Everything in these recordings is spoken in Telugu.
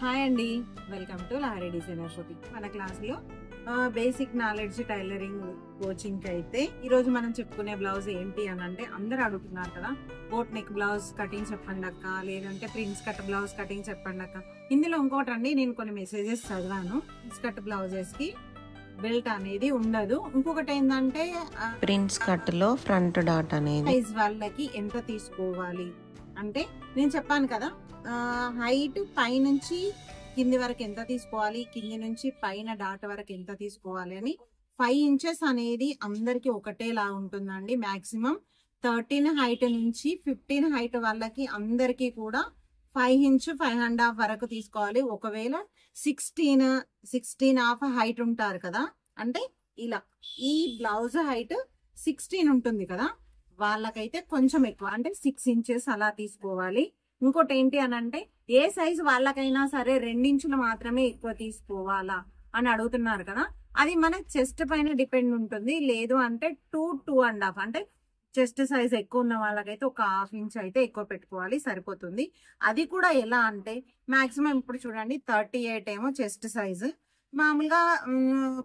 హాయ్ అండి, welcome to Lahari designer shopping. మన క్లాస్లో బేసిక్ నాలెడ్జ్ టైలరింగ్ కోచింగ్ అయితే ఈరోజు మనం చెప్పుకునే బ్లౌజ్ ఏంటి అని అంటే, అందరు అడుగుతున్నారు కదా, బోట్ నెక్ బ్లౌజ్ కటింగ్ చెప్పండి అక్క, లేదంటే ప్రిన్స్ కట్ బ్లౌజ్ కటింగ్ చెప్పండి అక్క. ఇందులో ఇంకోటి అండి, నేను కొన్ని మెసేజెస్ చదివాను. ప్రిన్స్ కట్ బ్లౌజెస్ కి బెల్ట్ అనేది ఉండదు. ఇంకొకటి ఏంటంటే ప్రిన్స్ కట్ లో ఫ్రంట్ డాట్ అనేది సైజ్ వాళ్ళకి ఎంత తీసుకోవాలి అంటే, నేను చెప్పాను కదా, హైట్ పైనుంచి కింది వరకు ఎంత తీసుకోవాలి, కింది నుంచి పైన డాట్ వరకు ఎంత తీసుకోవాలి అని 5 ఇంచెస్ అనేది అందరికి ఒకటేలా ఉంటుందండి. మాక్సిమం 13 హైట్ నుంచి 15 హైట్ వాళ్ళకి అందరికి కూడా 5 ఇంచ్ 5.5 వరకు తీసుకోవాలి. ఒకవేళ 16.5 హైట్ ఉంటారు కదా, అంటే ఇలా ఈ బ్లౌజ్ హైట్ 16 ఉంటుంది కదా, వాళ్ళకైతే కొంచెం ఎక్కువ అంటే 6 ఇంచెస్ అలా తీసుకోవాలి. ఇంకోటి ఏంటి అని అంటే, ఏ సైజ్ వాళ్ళకైనా సరే 2 ఇంచులు మాత్రమే ఎక్కువ తీసుకోవాలా అని అడుగుతున్నారు కదా, అది మన చెస్ట్ పైన డిపెండ్ ఉంటుంది. లేదు అంటే 2.5 అంటే చెస్ట్ సైజ్ ఎక్కువ ఉన్న వాళ్ళకైతే ఒక 1/2 ఇంచ్ అయితే ఎక్కువ పెట్టుకోవాలి, సరిపోతుంది. అది కూడా ఎలా అంటే, మాక్సిమం ఇప్పుడు చూడండి 38 ఏమో చెస్ట్ సైజు, మామూలుగా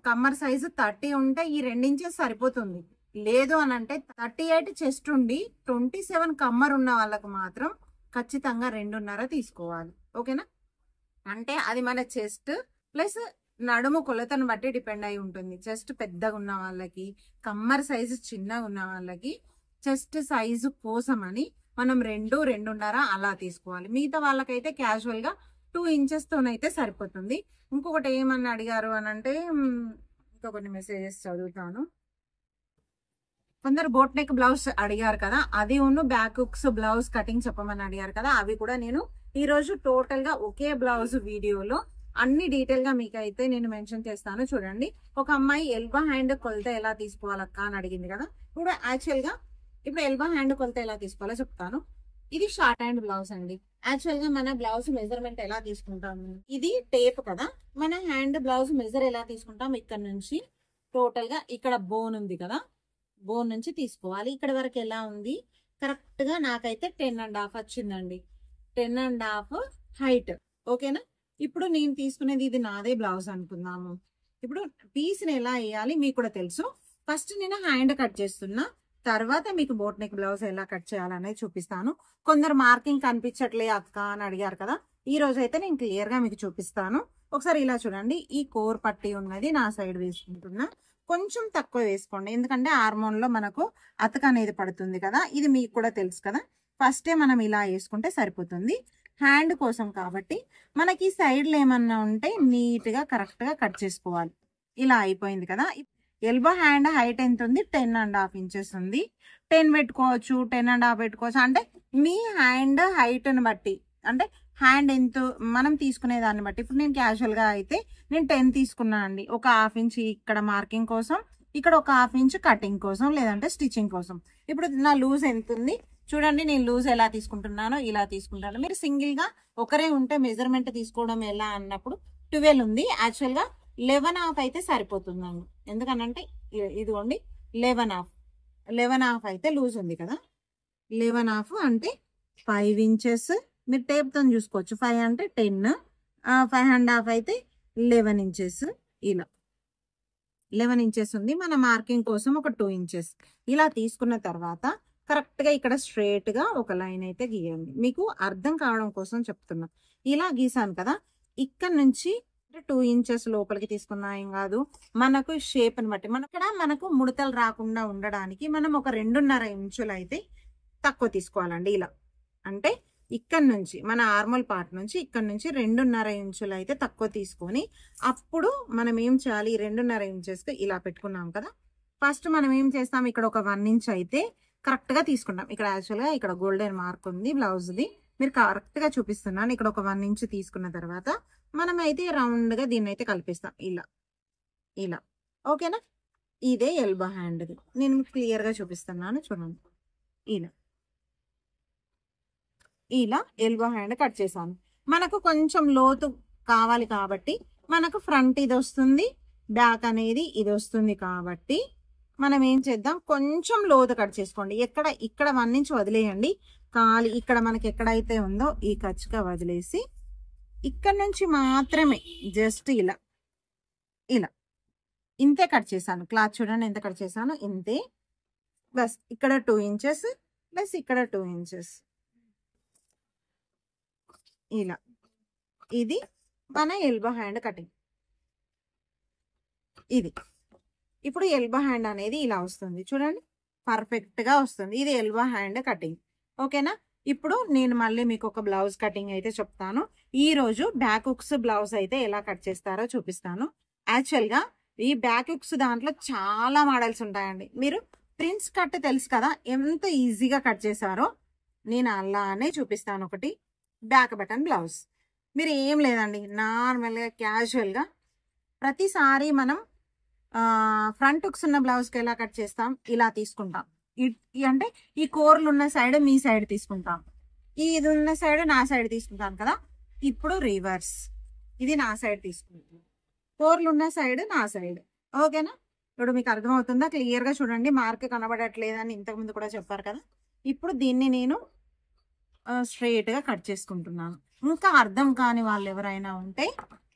కమ్మర్ సైజు 30 ఉంటే ఈ 2 ఇంచెస్ సరిపోతుంది. లేదు అని అంటే 38 చెస్ట్ ఉండి 27 కమ్మర్ ఉన్న వాళ్ళకు మాత్రం ఖచ్చితంగా 2.5 తీసుకోవాలి. ఓకేనా? అంటే అది మన చెస్ట్ ప్లస్ నడుము కొలతను బట్టి డిపెండ్ అయి ఉంటుంది. చెస్ట్ పెద్దగా ఉన్న వాళ్ళకి, కమ్మర్ సైజు చిన్నగా ఉన్న వాళ్ళకి చెస్ట్ సైజు కోసం అని మనం 2.5 అలా తీసుకోవాలి. మిగతా వాళ్ళకైతే క్యాజువల్ గా 2 ఇంచెస్ తోనైతే సరిపోతుంది. ఇంకొకటి ఏమని అడిగారు అని అంటే, ఇంకా కొన్ని మెసేజెస్ చదువుతాను. కొందరు బోట్ నెక్ బ్లౌజ్ అడిగారు కదా, అది బ్యాక్ హుక్స్ బ్లౌజ్ కటింగ్ చెప్పమని అడిగారు కదా, అవి కూడా నేను ఈ రోజు టోటల్ గా ఒకే బ్లౌజ్ వీడియోలో అన్ని డీటెయిల్ గా మీకు అయితే నేను మెన్షన్ చేస్తాను. చూడండి, ఒక అమ్మాయి ఎల్బో హ్యాండ్ కొలత ఎలా తీసుకోవాలక్క అని అడిగింది కదా. ఇప్పుడు యాక్చువల్ గా ఎల్బో హ్యాండ్ కొలత ఎలా తీసుకోవాలో చెప్తాను. ఇది షార్ట్ హ్యాండ్ బ్లౌజ్ అండి. యాక్చువల్ గా మన బ్లౌజ్ మెజర్మెంట్ ఎలా తీసుకుంటాము, ఇది టేప్ కదా, మన హ్యాండ్ బ్లౌజ్ మెజర్ ఎలా తీసుకుంటాం, ఇక్కడ నుంచి టోటల్ గా ఇక్కడ బోన్ ఉంది కదా, బోన్ నుంచి తీసుకోవాలి. ఇక్కడ వరకు ఎలా ఉంది, కరెక్ట్ గా నాకైతే 10.5 వచ్చిందండి. 10.5 హైట్. ఓకేనా? ఇప్పుడు నేను తీసుకునేది ఇది నాదే బ్లౌజ్ అనుకుందాము. ఇప్పుడు పీస్ ని ఎలా వేయాలి మీకు కూడా తెలుసు. ఫస్ట్ నేను హ్యాండ్ కట్ చేస్తున్నా, తర్వాత మీకు బోట్ నెక్ బ్లౌజ్ ఎలా కట్ చేయాలనేది చూపిస్తాను. కొందరు మార్కింగ్ కనిపించట్లే అక్క అని అడిగారు కదా, ఈ రోజు అయితే నేను క్లియర్ గా మీకు చూపిస్తాను. ఒకసారి ఇలా చూడండి, ఈ కోర్ పట్టి ఉన్నది నా సైడ్ వేసుకుంటున్నా. కొంచెం తక్కువ వేసుకోండి, ఎందుకంటే హార్మోన్ లో మనకు అతక అనేది పడుతుంది కదా, ఇది మీకు కూడా తెలుసు కదా. ఫస్టే మనం ఇలా వేసుకుంటే సరిపోతుంది. హ్యాండ్ కోసం కాబట్టి మనకి సైడ్లు ఏమన్నా ఉంటే నీట్ గా కరెక్ట్ గా కట్ చేసుకోవాలి. ఇలా అయిపోయింది కదా. ఎల్బో హ్యాండ్ హైట్ ఎంత ఉంది, 10.5 ఇంచెస్ ఉంది. 10 పెట్టుకోవచ్చు, 10.5 పెట్టుకోవచ్చు, అంటే మీ హ్యాండ్ హైట్ ని బట్టి, అంటే హ్యాండ్ ఎంత మనం తీసుకునే దాన్ని బట్టి. ఇప్పుడు నేను క్యాజువల్ గా అయితే నేను 10 తీసుకున్నాను అండి. ఒక 1/2 ఇంచ్ ఇక్కడ మార్కింగ్ కోసం, ఇక్కడ ఒక 1/2 ఇంచ్ కటింగ్ కోసం, లేదంటే స్టిచ్చింగ్ కోసం. ఇప్పుడు నా లూజ్ ఎంత ఉంది చూడండి, నేను లూజ్ ఎలా తీసుకుంటున్నానో ఇలా తీసుకుంటాను. మీరు సింగిల్ గా ఒకరే ఉంటే మెజర్మెంట్ తీసుకోవడం ఎలా అన్నప్పుడు 12 ఉంది. యాక్చువల్ గా 11.5 అయితే సరిపోతుందండి. ఎందుకనంటే ఇదిగోండి 11.5 అయితే లూజ్ ఉంది కదా. 11.5 అంటే 5 ఇంచెస్. మీరు టేప్ తో చూసుకోవచ్చు. 5 అంటే 10, 5.5 అయితే 11 ఇంచెస్. ఇలా 11 ఇంచెస్ ఉంది. మన మార్కింగ్ కోసం ఒక 2 ఇంచెస్ ఇలా తీసుకున్న తర్వాత కరెక్ట్ గా ఇక్కడ స్ట్రేట్ గా ఒక లైన్ అయితే గీయండి. మీకు అర్థం కావడం కోసం చెప్తున్నా. ఇలా గీసాను కదా, ఇక్కడ నుంచి 2 ఇంచెస్ లోపలికి తీసుకున్నా ఏం కాదు. మనకు షేప్ ని బట్టి మనకు ముడతలు రాకుండా ఉండడానికి మనం ఒక 2.5 ఇంచులు అయితే తక్కువ తీసుకోవాలండి. ఇలా అంటే ఇక్కడ నుంచి మన ఆర్మల్ పార్ట్ నుంచి ఇక్కడ నుంచి 2.5 ఇంచులు అయితే తక్కువ తీసుకొని, అప్పుడు మనం ఏం చేయాలి, 2.5 ఇంచెస్ ఇలా పెట్టుకున్నాం కదా. ఫస్ట్ మనం ఏం చేస్తాం, ఇక్కడ ఒక 1 ఇంచ్ అయితే కరెక్ట్ గా తీసుకుంటాం. ఇక్కడ యాక్చువల్ గా ఇక్కడ గోల్డెన్ మార్క్ ఉంది బ్లౌజ్ ది, మీరు కరెక్ట్ గా చూపిస్తున్నాను. ఇక్కడ ఒక 1 ఇంచ్ తీసుకున్న తర్వాత మనం అయితే రౌండ్ గా దీన్ని అయితే కలిపిస్తాం. ఇలా ఓకేనా. ఇదే ఎల్బో హ్యాండ్ ది, నేను క్లియర్ గా చూపిస్తున్నాను చూడండి. ఇలా ఎల్బో హ్యాండ్ కట్ చేశాను. మనకు కొంచెం లోతు కావాలి కాబట్టి మనకు ఫ్రంట్ ఇది వస్తుంది, బ్యాక్ అనేది ఇది వస్తుంది కాబట్టి మనం ఏం చేద్దాం, కొంచెం లోతు కట్ చేసుకోండి. ఇక్కడ 1 ఇంచ్ వదిలేయండి. కాలి ఇక్కడ మనకి ఎక్కడైతే ఉందో ఈ ఖర్చుగా వదిలేసి ఇక్కడ నుంచి మాత్రమే జస్ట్ ఇలా ఇలా ఇంతే కట్ చేశాను. క్లాత్ చూడండి ఎంత కట్ చేశాను, ఇంతే. బస్ ఇక్కడ 2 ఇంచెస్ ప్లస్ ఇక్కడ 2 ఇంచెస్ ఇలా. ఇది మన ఎల్బో హ్యాండ్ కటింగ్. ఇది ఇప్పుడు ఎల్బో హ్యాండ్ అనేది ఇలా వస్తుంది చూడండి, పర్ఫెక్ట్ గా వస్తుంది. ఇది ఎల్బో హ్యాండ్ కటింగ్. ఓకేనా. ఇప్పుడు నేను మళ్ళీ మీకు ఒక బ్లౌజ్ కటింగ్ అయితే చెప్తాను. ఈ రోజు బ్యాక్ హుక్స్ బ్లౌజ్ అయితే ఎలా కట్ చేస్తారో చూపిస్తాను. యాక్చువల్ గా ఈ బ్యాక్ హుక్స్ దాంట్లో చాలా మోడల్స్ ఉంటాయండి. మీరు ప్రిన్స్ కట్ తెలుసు కదా, ఎంత ఈజీగా కట్ చేశారో నేను అలానే చూపిస్తాను. ఒకటి బ్యాక్ బటన్ బ్లౌజ్. మీరు ఏం లేదండి, నార్మల్గా క్యాజువల్గా ప్రతిసారి మనం ఫ్రంట్ హుక్స్ ఉన్న బ్లౌజ్కి ఎలా కట్ చేస్తాం, ఇలా తీసుకుంటాం. అంటే ఈ కోర్లు ఉన్న సైడ్ మీ సైడ్ తీసుకుంటాం, ఇది ఉన్న సైడ్ నా సైడ్ తీసుకుంటాను కదా. ఇప్పుడు రివర్స్, ఇది నా సైడ్ తీసుకుంటాం, కోర్లు ఉన్న సైడ్ నా సైడ్. ఓకేనా. ఇప్పుడు మీకు అర్థమవుతుందా? క్లియర్గా చూడండి, మార్క్ కనబడట్లేదని ఇంతకుముందు కూడా చెప్పారు కదా. ఇప్పుడు దీన్ని నేను స్ట్రైట్గా కట్ చేసుకుంటున్నాను. ఇంకా అర్థం కాని వాళ్ళు ఎవరైనా ఉంటే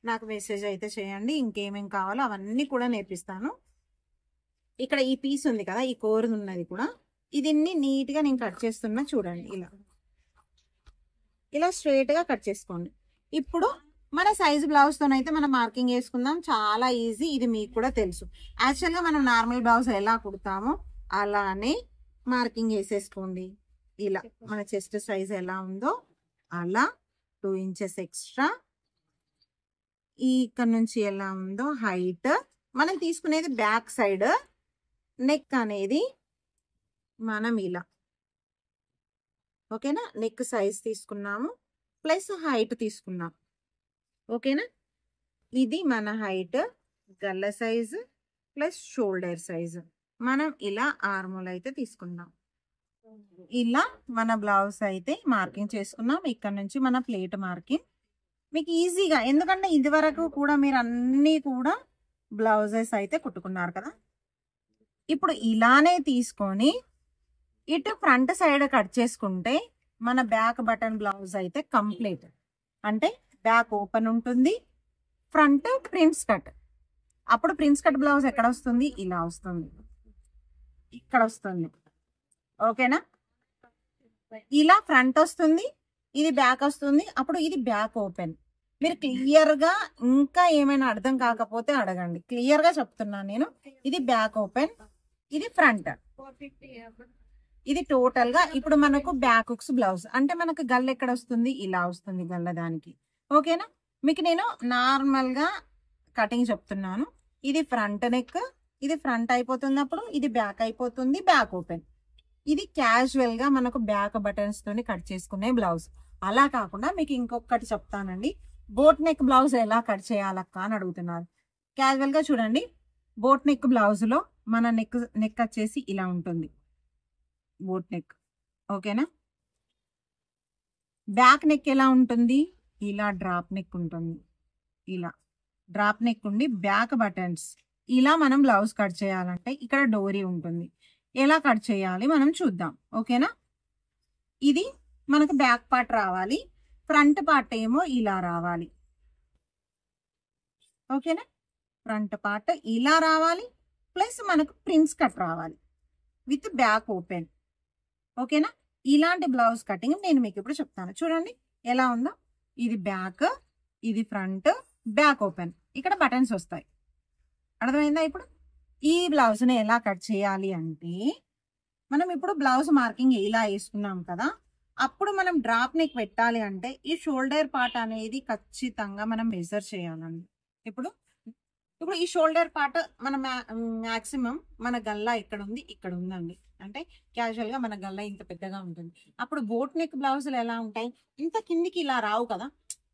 నాకు మెసేజ్ అయితే చేయండి, ఇంకేమేం కావాలో అవన్నీ కూడా నేర్పిస్తాను. ఇక్కడ ఈ పీస్ ఉంది కదా, ఈ కోర్ ఉన్నది కూడా, దీన్ని నీట్గా నేను కట్ చేస్తున్నా చూడండి. ఇలా స్ట్రైట్గా కట్ చేసుకోండి. ఇప్పుడు మన సైజు బ్లౌజ్తోనైతే మనం మార్కింగ్ వేసుకుందాం, చాలా ఈజీ. ఇది మీకు కూడా తెలుసు. యాక్చువల్గా మనం నార్మల్ బ్లౌజ్ ఎలా కుడతామో అలానే మార్కింగ్ వేసేసుకోండి. ఇలా మన చెస్ట్ సైజ్ ఎలా ఉందో అలా 2 ఇంచెస్ ఎక్స్ట్రా. ఇక్కడ నుంచి ఎలా ఉందో హైట్, మనం తీసుకునేది బ్యాక్ సైడ్. నెక్ అనేది మనం ఇలా, ఓకేనా, నెక్ సైజ్ తీసుకున్నాము ప్లస్ హైట్ తీసుకున్నాం. ఓకేనా. ఇది మన హైట్, గల్ల సైజు ప్లస్ షోల్డర్ సైజు. మనం ఇలా ఆర్మోల్ అయితే తీసుకున్నాం. ఇలా మన బ్లౌజ్ అయితే మార్కింగ్ చేసుకున్నాం. ఇక్కడ నుంచి మన ప్లేట్ మార్కింగ్ మీకు ఈజీగా, ఎందుకంటే ఇది వరకు కూడా మీరు అన్నీ కూడా బ్లౌజెస్ అయితే కుట్టుకున్నారు కదా. ఇప్పుడు ఇలానే తీసుకొని ఇటు ఫ్రంట్ సైడ్ కట్ చేసుకుంటే మన బ్యాక్ బటన్ బ్లౌజ్ అయితే కంప్లీట్. అంటే బ్యాక్ ఓపెన్ ఉంటుంది, ఫ్రంట్ ప్రిన్స్ కట్. అప్పుడు ప్రిన్స్ కట్ బ్లౌజ్ ఎక్కడ వస్తుంది, ఇలా వస్తుంది, ఇక్కడ వస్తుంది. ఓకేనా. ఇలా ఫ్రంట్ వస్తుంది, ఇది బ్యాక్ వస్తుంది. అప్పుడు ఇది బ్యాక్ ఓపెన్. మీరు క్లియర్ గా, ఇంకా ఏమైనా అర్థం కాకపోతే అడగండి, క్లియర్ గా చెప్తున్నాను నేను. ఇది బ్యాక్ ఓపెన్, ఇది ఫ్రంట్. ఇది టోటల్ గా ఇప్పుడు మనకు బ్యాక్ హుక్స్ బ్లౌజ్. అంటే మనకు గల్ల ఎక్కడ వస్తుంది, ఇలా వస్తుంది గల్ల దానికి. ఓకేనా. మీకు నేను నార్మల్ గా కటింగ్ చెప్తున్నాను. ఇది ఫ్రంట్ నెక్, ఇది ఫ్రంట్ అయిపోతుంది, అప్పుడు ఇది బ్యాక్ అయిపోతుంది, బ్యాక్ ఓపెన్. ఇది క్యాజువల్ గా మనకు బ్యాక్ బటన్స్ తోని కట్ చేసుకునే బ్లౌజ్. అలా కాకుండా మీకు ఇంకొకటి చెప్తానండి, బోట్ నెక్ బ్లౌజ్ ఎలా కట్ చేయాలక్క అని అడుగుతున్నారు. క్యాజువల్ గా చూడండి, బోట్ నెక్ బ్లౌజ్ లో మన నెక్ వచ్చేసి ఇలా ఉంటుంది, బోట్ నెక్. ఓకేనా. బ్యాక్ నెక్ ఎలా ఉంటుంది, ఇలా డ్రాప్ నెక్ ఉంటుంది. ఇలా డ్రాప్ నెక్ ఉండి బ్యాక్ బటన్స్. ఇలా మనం బ్లౌజ్ కట్ చేయాలంటే ఇక్కడ డోరీ ఉంటుంది. ఎలా కట్ చేయాలి మనం చూద్దాం. ఓకేనా. ఇది మనకు బ్యాక్ పార్ట్ రావాలి, ఫ్రంట్ పార్ట్ ఏమో ఇలా రావాలి. ఓకేనా. ఫ్రంట్ పార్ట్ ఇలా రావాలి, ప్లస్ మనకు ప్రిన్స్ కట్ రావాలి విత్ బ్యాక్ ఓపెన్. ఓకేనా. ఇలాంటి బ్లౌజ్ కటింగ్ నేను మీకు ఇప్పుడు చెప్తాను. చూడండి ఎలా ఉందో. ఇది బ్యాక్, ఇది ఫ్రంట్, బ్యాక్ ఓపెన్, ఇక్కడ బటన్స్ వస్తాయి. అర్థమైందా? ఇప్పుడు ఈ బ్లౌజ్ని ఎలా కట్ చేయాలి అంటే, మనం ఇప్పుడు బ్లౌజ్ మార్కింగ్ ఇలా వేసుకున్నాం కదా, అప్పుడు మనం డ్రాప్ నెక్ పెట్టాలి అంటే ఈ షోల్డర్ పార్ట్ అనేది ఖచ్చితంగా మనం మెజర్ చేయాలండి. ఇప్పుడు ఈ షోల్డర్ పార్ట్ మన మ్యాక్సిమం మన గల్లా ఇక్కడ ఉంది, ఇక్కడ ఉందండి. అంటే క్యాజువల్ గా మన గల్లా ఇంత పెద్దగా ఉంటుంది. అప్పుడు బోట్ నెక్ బ్లౌజులు ఎలా ఉంటాయి, ఇంత కిందికి ఇలా రావు కదా,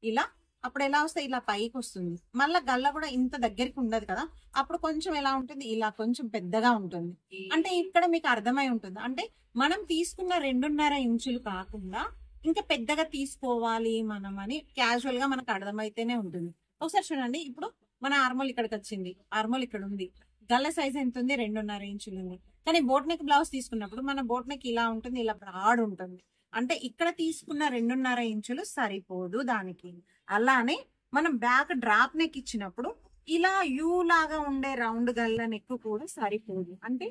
ఇలా. అప్పుడు ఎలా వస్తాయి, ఇలా పైకి వస్తుంది. మళ్ళీ గల్ల కూడా ఇంత దగ్గరికి ఉండదు కదా, అప్పుడు కొంచెం ఎలా ఉంటుంది, ఇలా కొంచెం పెద్దగా ఉంటుంది. అంటే ఇక్కడ మీకు అర్థమై ఉంటుంది, అంటే మనం తీసుకున్న 2.5 ఇంచులు కాకుండా ఇంకా పెద్దగా తీసుకోవాలి మనం అని క్యాజువల్ గా మనకు అర్థమైతేనే ఉంటుంది. ఒకసారి చూడండి, ఇప్పుడు మన ఆర్మోల్ ఇక్కడికి వచ్చింది, ఆర్మోల్ ఇక్కడ ఉంది, గల్ల సైజ్ ఎంత ఉంది, 2.5 ఇంచులు ఉంది. కానీ బోట్ నెక్ బ్లౌజ్ తీసుకున్నప్పుడు మన బోట్ నెక్ ఇలా ఉంటుంది, ఇలా బ్రాడ్ ఉంటుంది. అంటే ఇక్కడ తీసుకున్న 2.5 ఇంచులు సరిపోదు దానికి. అలానే మనం బ్యాక్ డ్రాప్ నెక్ ఇచ్చినప్పుడు ఇలా యూ లాగా ఉండే రౌండ్ గల్ల నెక్ కూడా సరిపోదు. అంటే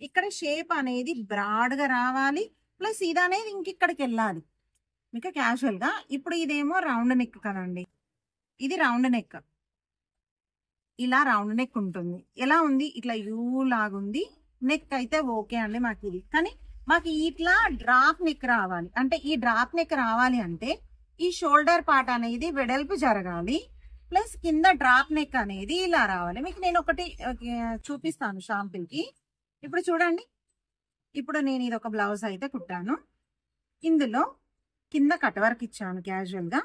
ఇక్కడ షేప్ అనేది బ్రాడ్ గా రావాలి, ప్లస్ ఇది అనేది ఇంకిక్కడికి వెళ్ళాలి మీకు క్యాజువల్ గా. ఇప్పుడు ఇదేమో రౌండ్ నెక్ కదండి, ఇది రౌండ్ నెక్, ఇలా రౌండ్ నెక్ ఉంటుంది. ఎలా ఉంది? ఇట్లా యూ లాగుంది నెక్ అయితే ఓకే అండి మాకు ఇది. కానీ మాకు ఇట్లా డ్రాప్ నెక్ రావాలి. అంటే ఈ డ్రాప్ నెక్ రావాలి అంటే ఈ షోల్డర్ పార్ట్ అనేది వెడల్పు జరగాలి, ప్లస్ కింద డ్రాప్ నెక్ అనేది ఇలా రావాలి. మీకు నేను ఒకటి చూపిస్తాను షాంపిల్ కి. ఇప్పుడు చూడండి, ఇప్పుడు నేను ఇది ఒక బ్లౌజ్ అయితే కుట్టాను. ఇందులో కింద కట్ వర్క్ ఇచ్చాను క్యాజువల్ గా.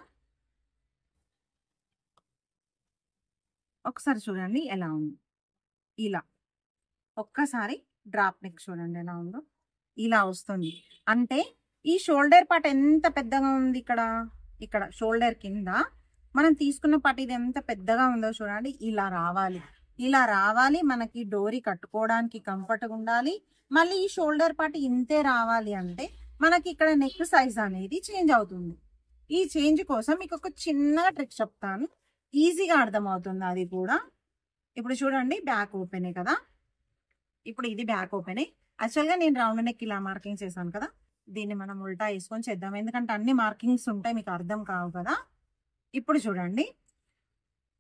ఒకసారి చూడండి ఎలా ఉంది. ఇలా ఒక్కసారి డ్రాప్ నెక్ చూడండి ఎలా ఉందో, ఇలా వస్తుంది. అంటే ఈ షోల్డర్ పార్ట్ ఎంత పెద్దగా ఉంది, ఇక్కడ షోల్డర్ కింద మనం తీసుకున్న పార్ట్ ఇది ఎంత పెద్దగా ఉందో చూడండి. ఇలా రావాలి, ఇలా రావాలి. మనకి డోరీ కట్టుకోవడానికి కంఫర్ట్గా ఉండాలి. మళ్ళీ ఈ షోల్డర్ పార్ట్ ఇంతే రావాలి అంటే మనకి ఇక్కడ నెక్ సైజ్ అనేది చేంజ్ అవుతుంది. ఈ చేంజ్ కోసం మీకు ఒక చిన్న ట్రిక్ చెప్తాను, ఈజీగా అర్థమవుతుంది అది కూడా. ఇప్పుడు చూడండి, బ్యాక్ ఓపెనే కదా, ఇప్పుడు ఇది బ్యాక్ ఓపెనే. యాక్చువల్గా నేను రౌండ్ నెక్ ఇలా మార్కింగ్ చేశాను కదా, దీన్ని మనం ఉల్టా వేసుకొని చేద్దాం, ఎందుకంటే అన్ని మార్కింగ్స్ ఉంటాయి మీకు అర్థం కావు కదా. ఇప్పుడు చూడండి,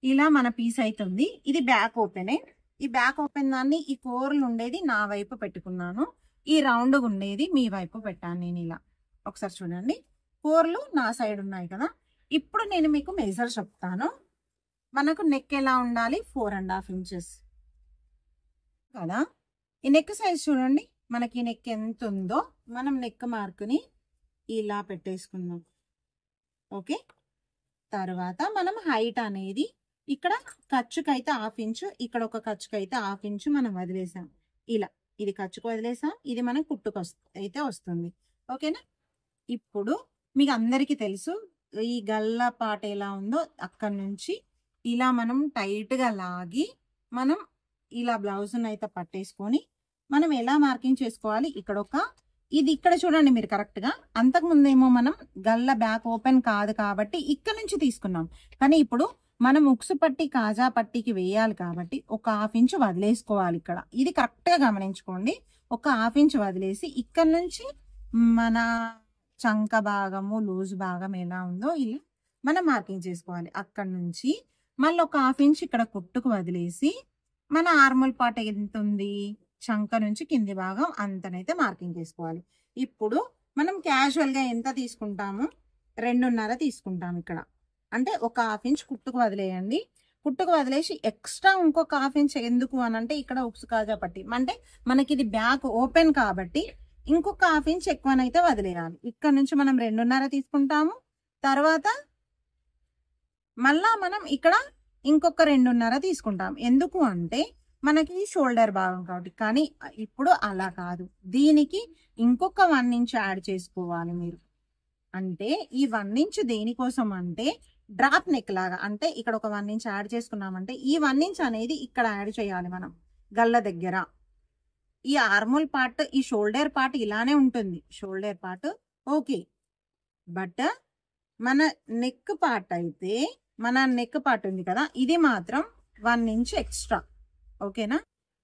ఇలా మన పీస్ అవుతుంది. ఇది బ్యాక్ ఓపెనే. ఈ బ్యాక్ ఓపెన్ దాన్ని ఈ కోర్లు ఉండేది నా వైపు పెట్టుకున్నాను, ఈ రౌండ్ ఉండేది మీ వైపు పెట్టాను నేను ఇలా. ఒకసారి చూడండి, కోర్లు నా సైడ్ ఉన్నాయి కదా. ఇప్పుడు నేను మీకు మెజర్ చెప్తాను. మనకు నెక్ ఎలా ఉండాలి, 4.5 ఇంచెస్ కదా. ఈ నెక్ సైజ్ చూడండి, మనకి నెక్ ఎంత ఉందో మనం నెక్ మార్కుని ఇలా పెట్టేసుకుందాం. ఓకే, తర్వాత మనం హైట్ అనేది ఇక్కడ ఖర్చుకైతే 1/2 ఇంచు, ఇక్కడ ఒక ఖర్చుకైతే 1/2 ఇంచు మనం వదిలేసాం. ఇలా ఇది ఖర్చుకు వదిలేసాం, ఇది మనం కుట్టుకు అయితే వస్తుంది. ఓకేనా. ఇప్పుడు మీకు అందరికీ తెలుసు ఈ గల్ల పాట ఎలా ఉందో. అక్కడి నుంచి ఇలా మనం టైట్గా లాగి మనం ఇలా బ్లౌజ్ని అయితే పట్టేసుకొని మనం ఎలా మార్కింగ్ చేసుకోవాలి. ఇది ఇక్కడ చూడండి మీరు కరెక్ట్ గా. అంతకు ముందేమో మనం గల్ల బ్యాక్ ఓపెన్ కాదు కాబట్టి ఇక్కడ నుంచి తీసుకున్నాం, కానీ ఇప్పుడు మనం ఉక్సు పట్టి కాజా పట్టికి వేయాలి కాబట్టి ఒక 1/2 ఇంచు వదిలేసుకోవాలి. ఇక్కడ ఇది కరెక్ట్ గా గమనించుకోండి. ఒక 1/2 ఇంచు వదిలేసి ఇక్కడ నుంచి మన చంక భాగము లూజ్ భాగం ఎలా ఉందో ఇలా మనం మార్కింగ్ చేసుకోవాలి. అక్కడ నుంచి మళ్ళీ ఒక 1/2 ఇంచు ఇక్కడ కుట్టుకు వదిలేసి మన ఆర్మల్ పార్ట్ ఎంత ఉంది, చంక నుంచి కింది భాగం అంతనైతే మార్కింగ్ చేసుకోవాలి. ఇప్పుడు మనం క్యాజువల్ గా ఎంత తీసుకుంటాము, 2.5 తీసుకుంటాం ఇక్కడ. అంటే ఒక 1/2 ఇంచ్ కుట్టుకు వదిలేయండి. కుట్టుకు వదిలేసి ఎక్స్ట్రా ఇంకొక 1/2 ఇంచ్ ఎందుకు అని అంటే ఇక్కడ ఉక్సు కాజా పట్టి అంటే మనకి ఇది బ్యాక్ ఓపెన్ కాబట్టి ఇంకొక 1/2 ఇంచ్ ఎక్కువనైతే వదిలేయాలి. ఇక్కడ నుంచి మనం 2.5 తీసుకుంటాము. తర్వాత మళ్ళా మనం ఇక్కడ ఇంకొక 2.5 తీసుకుంటాం. ఎందుకు అంటే మనకి షోల్డర్ భాగం కాబట్టి. కానీ ఇప్పుడు అలా కాదు, దీనికి ఇంకొక 1 ఇంచ్ యాడ్ చేసుకోవాలి మీరు. అంటే ఈ 1 ఇంచ్ దేనికోసం అంటే డ్రాప్ నెక్ లాగా. అంటే ఇక్కడ ఒక 1 ఇంచ్ యాడ్ చేసుకున్నామంటే ఈ 1 ఇంచ్ అనేది ఇక్కడ యాడ్ చేయాలి మనం గల్ల దగ్గర. ఈ ఆర్మోల్ పార్ట్, ఈ షోల్డర్ పార్ట్ ఇలానే ఉంటుంది, షోల్డర్ పార్ట్ ఓకే. బట్ మన నెక్ పార్ట్ అయితే, మన నెక్ పార్ట్ ఉంది కదా, ఇది మాత్రం 1 ఇంచ్ ఎక్స్ట్రా. ఓకేనా,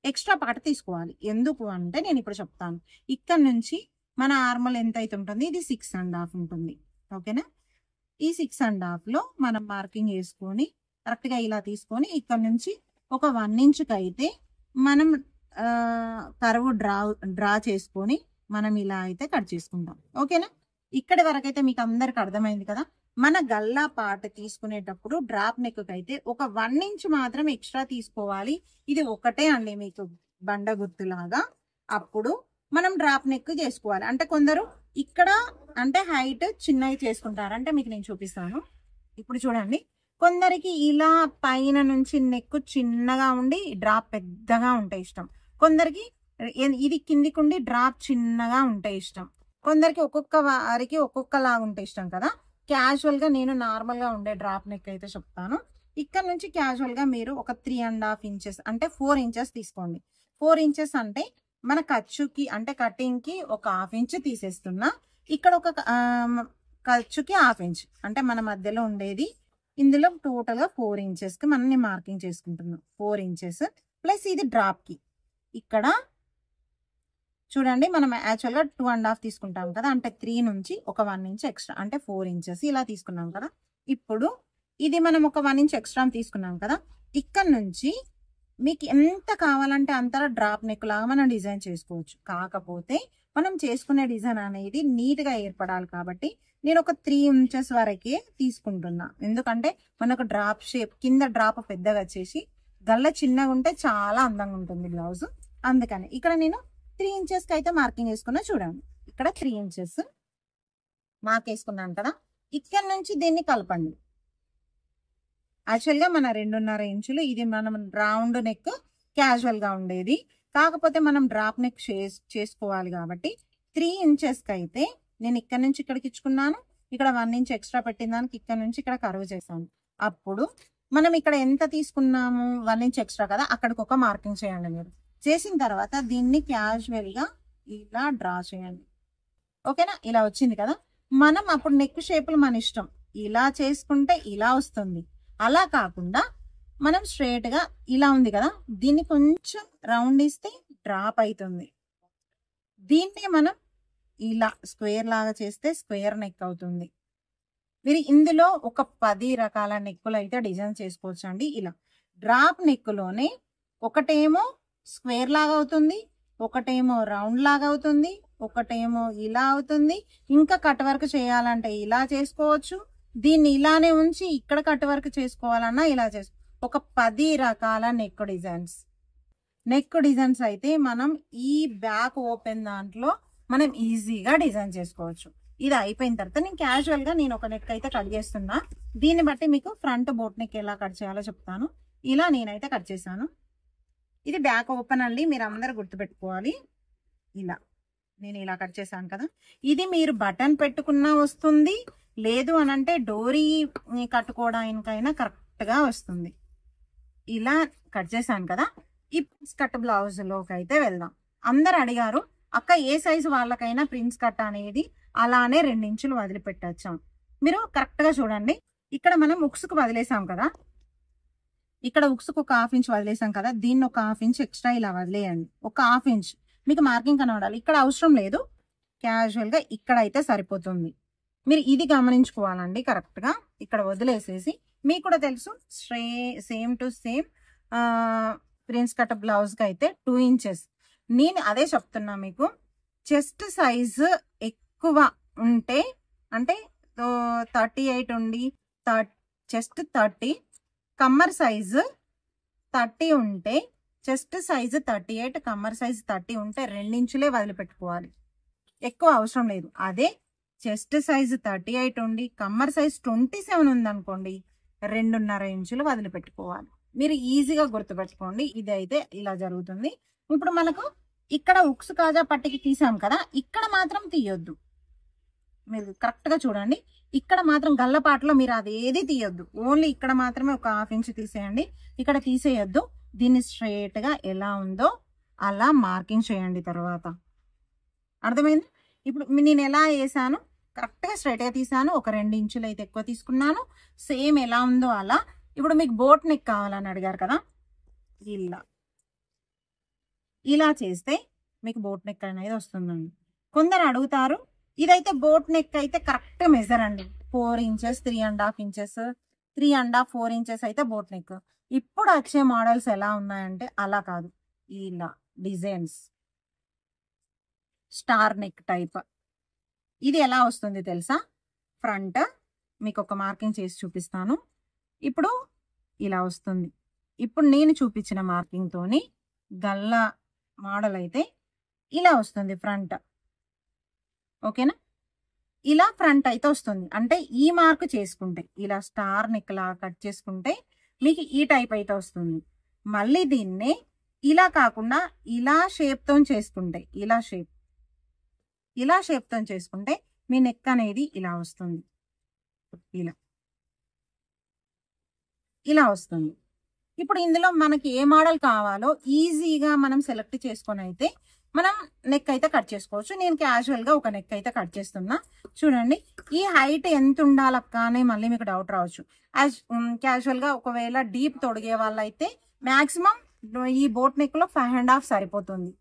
ఎక్స్ట్రా పార్ట్ తీసుకోవాలి. ఎందుకు అంటే నేను ఇప్పుడు చెప్తాను. ఇక్కడ నుంచి మన ఆర్మల్ ఎంత అయితే ఉంటుంది, ఇది 6.5 ఉంటుంది. ఓకేనా, ఈ 6.5 లో మనం మార్కింగ్ వేసుకొని కరెక్ట్ గా ఇలా తీసుకొని ఇక్కడ నుంచి ఒక 1 ఇంచుకి అయితే మనం కర్వ్ డ్రా చేసుకొని మనం ఇలా అయితే కట్ చేసుకుంటాం. ఓకేనా, ఇక్కడి వరకు అయితే మీకు అందరికి అర్థమైంది కదా. మన గల్లా పార్ట్ తీసుకునేటప్పుడు డ్రాప్ నెక్ అయితే ఒక 1 ఇంచ్ మాత్రం ఎక్స్ట్రా తీసుకోవాలి. ఇది ఒకటే అండి మీకు బండ గుర్తులాగా. అప్పుడు మనం డ్రాప్ నెక్ చేసుకోవాలి. అంటే కొందరు ఇక్కడ అంటే హైట్ చిన్నవి చేసుకుంటారు. అంటే మీకు నేను చూపిస్తాను. ఇప్పుడు చూడండి, కొందరికి ఇలా పైన నుంచి నెక్ చిన్నగా ఉండి డ్రాప్ పెద్దగా ఉంటే ఇష్టం. కొందరికి ఇది కిందికి ఉండి డ్రాప్ చిన్నగా ఉంటే ఇష్టం. కొందరికి ఒక్కొక్క వారికి ఒక్కొక్కలాగా ఉంటే ఇష్టం కదా. క్యాజువల్ గా నేను నార్మల్ గా ఉండే డ్రాప్ నెక్ అయితే చెప్తాను. ఇక్కడ నుంచి క్యాజువల్ గా మీరు ఒక 3.5 ఇంచెస్ అంటే 4 ఇంచెస్ తీసుకోండి. 4 ఇంచెస్ అంటే మన ఖర్చుకి అంటే కటింగ్ కి ఒక 1/2 ఇంచ్ తీసేస్తున్నా. ఇక్కడ ఒక ఖర్చుకి 1/2 ఇంచ్ అంటే మన మధ్యలో ఉండేది ఇందులో టోటల్ గా 4 ఇంచెస్ కి మనం మార్కింగ్ చేసుకుంటున్నాం. 4 ఇంచెస్ ప్లస్ ఇది డ్రాప్ కి ఇక్కడ చూడండి మనం యాక్చువల్ గా 2.5 తీసుకుంటాం కదా, అంటే 3 నుంచి ఒక 1 ఇంచ్ ఎక్స్ట్రా అంటే 4 ఇంచెస్ ఇలా తీసుకున్నాం కదా. ఇప్పుడు ఇది మనం ఒక 1 ఇంచ్ ఎక్స్ట్రా తీసుకున్నాం కదా, ఇక్కడ నుంచి మీకు ఎంత కావాలంటే అంతలా డ్రాప్ నెక్ లాగా మనం డిజైన్ చేసుకోవచ్చు. కాకపోతే మనం చేసుకునే డిజైన్ అనేది నీట్ గా ఏర్పడాలి కాబట్టి నేను ఒక 3 ఇంచెస్ వరకే తీసుకుంటున్నా. ఎందుకంటే మనకు డ్రాప్ షేప్ కింద డ్రాప్ పెద్దగా వచ్చేసి గల్ల చిన్నగా ఉంటే చాలా అందంగా ఉంటుంది బ్లౌజ్. అందుకని ఇక్కడ నేను 3 ఇంచెస్ కి అయితే మార్కింగ్ వేసుకున్నా. చూడండి ఇక్కడ 3 ఇంచెస్ మార్క్ వేసుకున్నాను కదా. ఇక్కడ నుంచి దీన్ని కలపండి. యాక్చువల్ గా మన 2.5 ఇంచులు ఇది మనం రౌండ్ నెక్ క్యాజువల్ గా ఉండేది. కాకపోతే మనం డ్రాప్ నెక్ చేసుకోవాలి కాబట్టి 3 ఇంచెస్ కి అయితే నేను ఇక్కడ నుంచి ఇక్కడికి ఇచ్చుకున్నాను. ఇక్కడ 1 ఇంచ్ ఎక్స్ట్రా పెట్టిన దానికి ఇక్కడ నుంచి ఇక్కడ కర్వ్ చేశాను. అప్పుడు మనం ఇక్కడ ఎంత తీసుకున్నాము 1 ఇంచ్ ఎక్స్ట్రా కదా, అక్కడికి ఒక మార్కింగ్ చేయండి. మీరు చేసిన తర్వాత దీన్ని క్యాజువల్ గా ఇలా డ్రా చేయండి. ఓకేనా, ఇలా వచ్చింది కదా. మనం అప్పుడు నెక్ షేపులు మన ఇష్టం, ఇలా చేసుకుంటే ఇలా వస్తుంది. అలా కాకుండా మనం స్ట్రైట్ గా ఇలా ఉంది కదా, దీన్ని కొంచెం రౌండ్ ఇస్తే డ్రాప్ అవుతుంది. దీన్ని మనం ఇలా స్క్వేర్ లాగా చేస్తే స్క్వేర్ నెక్ అవుతుంది. మీరు ఇందులో ఒక 10 రకాల నెక్కులు అయితే డిజైన్ చేసుకోవచ్చు అండి. ఇలా డ్రాప్ నెక్కులోనే ఒకటేమో స్క్వేర్ లాగా అవుతుంది, ఒకటేమో రౌండ్ లాగా అవుతుంది, ఒకటేమో ఇలా అవుతుంది. ఇంకా కట్ వర్క్ చేయాలంటే ఇలా చేసుకోవచ్చు. దీన్ని ఇలానే ఉంచి ఇక్కడ కట్ వర్క్ చేసుకోవాలన్నా ఇలా ఒక 10 రకాల నెక్ డిజైన్స్ అయితే మనం ఈ బ్యాక్ ఓపెన్ దాంట్లో మనం ఈజీగా డిజైన్ చేసుకోవచ్చు. ఇది అయిపోయిన తర్వాత నేను క్యాజువల్ గా నేను ఒక నెక్ అయితే కట్ చేస్తున్నా. దీన్ని బట్టి మీకు ఫ్రంట్ బోట్ నెక్ ఎలా కట్ చేయాలో చెప్తాను. ఇలా నేనైతే కట్ చేశాను. ఇది బ్యాక్ ఓపెన్ అండి, మీరు అందరు గుర్తుపెట్టుకోవాలి. ఇలా నేను ఇలా కట్ చేశాను కదా. ఇది మీరు బటన్ పెట్టుకున్నా వస్తుంది, లేదు అని అంటే డోరీ కట్టుకోవడానికైనా కరెక్ట్ గా వస్తుంది. ఇలా కట్ చేశాను కదా. ఈ ప్రిన్స్ కట్ బ్లౌజ్ లోకి అయితే వెళ్దాం. అందరు అడిగారు అక్క ఏ సైజు వాళ్ళకైనా ప్రిన్స్ కట్ అనేది అలానే 2 ఇంచులు వదిలిపెట్టచ్చాం. మీరు కరెక్ట్ గా చూడండి. ఇక్కడ మనం ఉక్సుకు వదిలేసాం కదా, ఇక్కడ ఉక్సుకు ఒక 1/2 ఇంచ్ వదిలేసాం కదా, దీన్ని ఒక 1/2 ఇంచ్ ఎక్స్ట్రా ఇలా వదిలేయండి. ఒక 1/2 ఇంచ్ మీకు మార్కింగ్ కనబడాలి. ఇక్కడ అవసరం లేదు, క్యాజువల్ గా ఇక్కడ అయితే సరిపోతుంది. మీరు ఇది గమనించుకోవాలండి కరెక్ట్ గా. ఇక్కడ వదిలేసేసి మీకు కూడా తెలుసు same to same prince cut blouse కి అయితే 2 ఇంచెస్. నేను అదే చెప్తున్నా మీకు. చెస్ట్ సైజు ఎక్కువ ఉంటే అంటే 38 ఉండి చెస్ట్ 30, కమ్మర్ సైజు 30 ఉంటే, చెస్ట్ సైజు 38 కమ్మర్ సైజు 30 ఉంటే 2 ఇంచులే వదిలిపెట్టుకోవాలి, ఎక్కువ అవసరం లేదు. అదే చెస్ట్ సైజు 38 ఉండి కమ్మర్ సైజు 27 ఉందనుకోండి 2.5 ఇంచులు వదిలిపెట్టుకోవాలి. మీరు ఈజీగా గుర్తుపెట్టుకోండి. ఇది అయితే ఇలా జరుగుతుంది. ఇప్పుడు మనకు ఇక్కడ ఉక్స్ కాజా పట్టికి తీసాం కదా, ఇక్కడ మాత్రం తీయొద్దు. మీరు కరెక్ట్ గా చూడండి. ఇక్కడ మాత్రం గల్లపాటలో మీరు అదేది తీయొద్దు, ఓన్లీ ఇక్కడ మాత్రమే ఒక 1/2 ఇంచ్ తీసేయండి. ఇక్కడ తీసేయొద్దు. దీన్ని స్ట్రైట్ గా ఎలా ఉందో అలా మార్కింగ్ చేయండి. తర్వాత అర్థమైంది. ఇప్పుడు నేను ఎలా వేసాను కరెక్ట్ గా స్ట్రైట్ గా తీసాను. ఒక 2 ఇంచులు అయితే ఎక్కువ తీసుకున్నాను. సేమ్ ఎలా ఉందో అలా. ఇప్పుడు మీకు బోట్ నెక్ కావాలని అడిగారు కదా, ఇలా చేస్తే మీకు బోట్ నెక్ అనేది వస్తుందండి. కొందరు అడుగుతారు ఇదైతే బోట్ నెక్ అయితే కరెక్ట్ మెజర్ అండి, 4 ఇంచెస్ 3.5 ఇంచెస్ 3.5 4 ఇంచెస్ అయితే బోట్ నెక్. ఇప్పుడు వచ్చే మోడల్స్ ఎలా ఉన్నాయంటే అలా కాదు, ఇలా డిజైన్స్ స్టార్ నెక్ టైప్. ఇది ఎలా వస్తుంది తెలుసా? ఫ్రంట్ మీకు ఒక మార్కింగ్ చేసి చూపిస్తాను. ఇప్పుడు ఇలా వస్తుంది. ఇప్పుడు నేను చూపించిన మార్కింగ్ తోని గల్ల మోడల్ అయితే ఇలా వస్తుంది ఫ్రంట్. ఓకేనా, ఇలా ఫ్రంట్ అయితే వస్తుంది. అంటే ఈ మార్క్ చేసుకుంటే ఇలా స్టార్ నెక్ లా కట్ చేసుకుంటే మీకు ఈ టైప్ అయితే వస్తుంది. మళ్ళీ దీన్నే ఇలా కాకుండా ఇలా షేప్ తో చేసుకుంటే, ఇలా షేప్ తో చేసుకుంటే మీ నెక్ అనేది ఇలా వస్తుంది. ఇలా వస్తుంది. ఇప్పుడు ఇందులో మనకి ఏ మోడల్ కావాలో ఈజీగా మనం సెలెక్ట్ చేసుకొని అయితే మనం నెక్ అయితే కట్ చేసుకోవచ్చు. నేను క్యాజువల్ గా ఒక నెక్ అయితే కట్ చేస్తున్నా. చూడండి, ఈ హైట్ ఎంత ఉండాలక్క అని మళ్ళీ మీకు డౌట్ రావచ్చు. క్యాజువల్ గా ఒకవేళ డీప్ తొడిగే వాళ్ళైతే మాక్సిమం ఈ బోట్ నెక్ లో 5.5 సరిపోతుంది.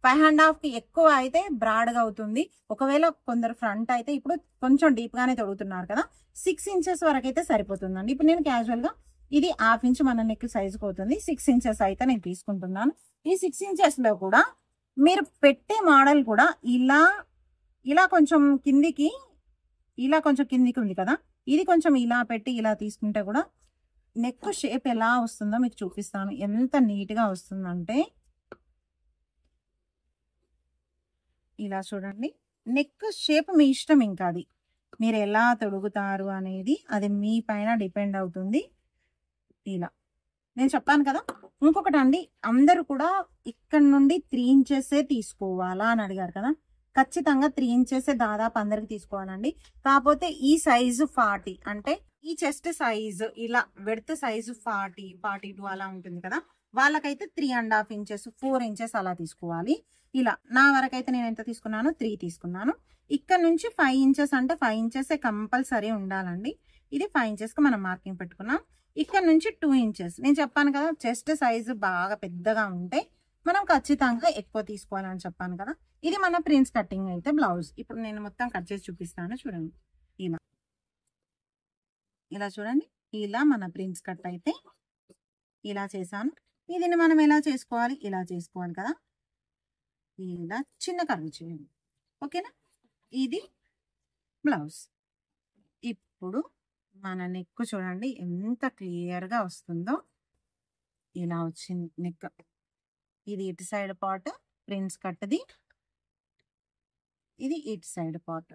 5.5 కి ఎక్కువ అయితే బ్రాడ్ గా అవుతుంది. ఒకవేళ కొందరు ఫ్రంట్ అయితే ఇప్పుడు కొంచెం డీప్ గానే తొడుగుతున్నారు కదా, 6 ఇంచెస్ వరకు అయితే సరిపోతుందండి. ఇప్పుడు నేను క్యాజువల్ గా ఇది 1/2 ఇంచ్ మన నెక్ సైజుకి అవుతుంది. 6 ఇంచెస్ అయితే నేను తీసుకుంటున్నాను. ఈ 6 ఇంచెస్ లో కూడా మీరు పెట్టే మోడల్ కూడా ఇలా కొంచెం కిందికి, ఇలా కొంచెం కిందికి ఉంది కదా, ఇది కొంచెం ఇలా పెట్టి ఇలా తీసుకుంటే కూడా నెక్ షేప్ ఎలా వస్తుందో మీకు చూపిస్తాను. ఎంత నీట్ గా వస్తుందంటే ఇలా చూడండి. నెక్ షేప్ మీ ఇష్టం, ఇంకా అది మీరు ఎలా తొడుగుతారు అనేది అది మీ పైన డిపెండ్ అవుతుంది. ఇలా నేను చెప్పాను కదా. ఇంకొకటి అండి, అందరూ కూడా ఇక్కడ నుండి 3 ఇంచెస్ తీసుకోవాలా అని అడిగారు కదా. ఖచ్చితంగా 3 ఇంచెస్ దాదాపు అందరికి తీసుకోవాలండి. కాకపోతే ఈ సైజు 40 అంటే ఈ చెస్ట్ సైజు ఇలా వెడత్ సైజు 42 అలా ఉంటుంది కదా, వాళ్ళకైతే 3.5 ఇంచెస్ 4 ఇంచెస్ అలా తీసుకోవాలి. ఇలా నా వరకైతే నేను ఎంత తీసుకున్నాను, 3 తీసుకున్నాను. ఇక్కడ నుంచి 5 ఇంచెస్ అంటే 5 ఇంచెస్ కంపల్సరీ ఉండాలండి. ఇది 5 ఇంచెస్ కి మనం మార్కింగ్ పెట్టుకున్నాం. ఇక్కడ నుంచి 2 ఇంచెస్ నేను చెప్పాను కదా, చెస్ట్ సైజు బాగా పెద్దగా ఉంటే మనం ఖచ్చితంగా ఎక్కువ తీసుకోవాలని చెప్పాను కదా. ఇది మన ప్రిన్స్ కటింగ్ అయితే బ్లౌజ్. ఇప్పుడు నేను మొత్తం కట్ చేసి చూపిస్తాను. చూడండి, ఇలా చూడండి, ఇలా మన ప్రిన్స్ కట్ అయితే ఇలా చేశాను. దీన్ని మనం ఎలా చేసుకోవాలి, ఇలా చేసుకోవాలి కదా, ఇలా చిన్న కర్వ్ చేయండి. ఓకేనా, ఇది బ్లౌజ్. ఇప్పుడు మన నెక్ చూడండి ఎంత క్లియర్ గా వస్తుందో. ఇలా వచ్చింది నెక్. ఇది ఇటు సైడ్ పార్ట్ ప్రిన్స్ కట్ది, ఇది ఇటు సైడ్ పార్ట్.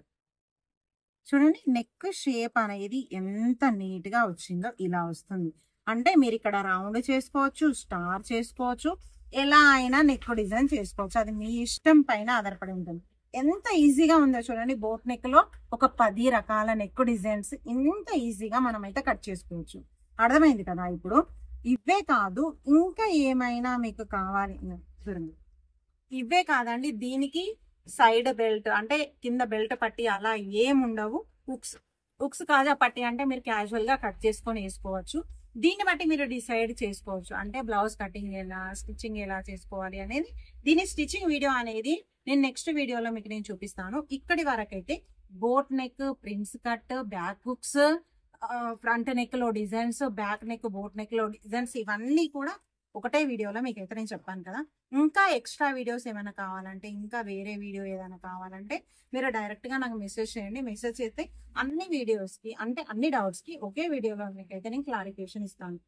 చూడండి నెక్ షేప్ అనేది ఎంత నీట్ గా వచ్చిందో. ఇలా వస్తుంది అంటే మీరు ఇక్కడ రౌండ్ చేసుకోవచ్చు, స్టార్ చేసుకోవచ్చు, ఎలా అయినా నెక్ డిజైన్ చేసుకోవచ్చు. అది మీ ఇష్టం పైన ఆధారపడి ఉంటుంది. ఎంత ఈజీగా ఉందో చూడండి. బోట్ నెక్ లో ఒక 10 రకాల నెక్ డిజైన్స్ ఇంత ఈజీగా మనం అయితే కట్ చేసుకోవచ్చు. అర్థమైంది కదా. ఇప్పుడు ఇవే కాదు, ఇంకా ఏమైనా మీకు కావాలి చూడండి. ఇవే కాదండి, దీనికి సైడ్ బెల్ట్ అంటే కింద బెల్ట్ పట్టి అలా ఏముండవు. ఉక్స్ కాజా పట్టి అంటే మీరు క్యాజువల్ గా కట్ చేసుకొని వేసుకోవచ్చు. దీన్ని బట్టి మీరు డిసైడ్ చేసుకోవచ్చు అంటే బ్లౌజ్ కటింగ్ ఎలా, స్టిచ్చింగ్ ఎలా చేసుకోవాలి అనేది. దీని స్టిచ్చింగ్ వీడియో అనేది నేను నెక్స్ట్ వీడియోలో మీకు నేను చూపిస్తాను. ఇక్కడి వరకు అయితే boat neck, prince cut, back hooks, front neck లో designs, back neck, boat neck లో డిజైన్స్, ఇవన్నీ కూడా ఒకటే వీడియోలో మీకు అయితే నేను చెప్పాను కదా. ఇంకా ఎక్స్ట్రా వీడియోస్ ఏమైనా కావాలంటే, ఇంకా వేరే వీడియో ఏదైనా కావాలంటే మీరు డైరెక్ట్ గా నాకు మెసేజ్ చేయండి. మెసేజ్ చేస్తే అన్ని వీడియోస్ కి అంటే అన్ని డౌట్స్ కి ఒకే వీడియోలో మీకైతే నేను క్లారిఫికేషన్ ఇస్తాను.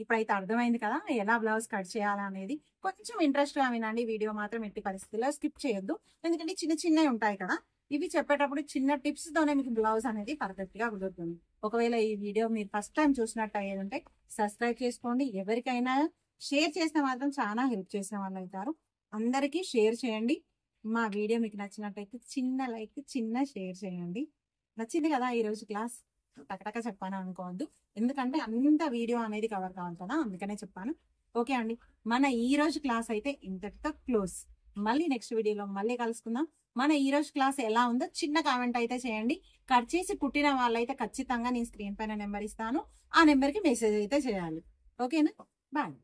ఇప్పుడైతే అర్థమైంది కదా ఎలా బ్లౌజ్ కట్ చేయాలా అనేది. కొంచెం ఇంట్రెస్ట్ గా వినండి. వీడియో మాత్రం ఎట్టి పరిస్థితుల్లో స్కిప్ చేయొద్దు, ఎందుకంటే చిన్నవి ఉంటాయి కదా. ఇవి చెప్పేటప్పుడు చిన్న టిప్స్ తోనే మీకు బ్లౌజ్ అనేది పర్ఫెక్ట్ గా కుదురుతుంది. ఒకవేళ ఈ వీడియో మీరు ఫస్ట్ టైం చూసినట్టు అయ్యేదంటే సబ్స్క్రైబ్ చేసుకోండి. ఎవరికైనా షేర్ చేస్తే మాత్రం చాలా హెల్ప్ చేసిన వాళ్ళు అవుతారు. అందరికీ షేర్ చేయండి. మా వీడియో మీకు నచ్చినట్టయితే చిన్న లైక్, చిన్న షేర్ చేయండి. నచ్చింది కదా ఈరోజు క్లాస్? టకటక చెప్పాను అనుకోవద్దు, ఎందుకంటే అంత వీడియో అనేది కవర్ కావాలి కదా, అందుకనే చెప్పాను. ఓకే అండి, మన ఈ రోజు క్లాస్ అయితే ఇంతటితో క్లోజ్. మళ్ళీ నెక్స్ట్ వీడియోలో మళ్ళీ కలుసుకుందాం. మన ఈ రోజు క్లాస్ ఎలా ఉందో చిన్న కామెంట్ అయితే చేయండి. కట్ చేసి కుట్టిన వాళ్ళైతే ఖచ్చితంగా నేను స్క్రీన్ పైన నెంబర్ ఇస్తాను, ఆ నెంబర్కి మెసేజ్ అయితే చేయాలి. ఓకేనా, బాయ్.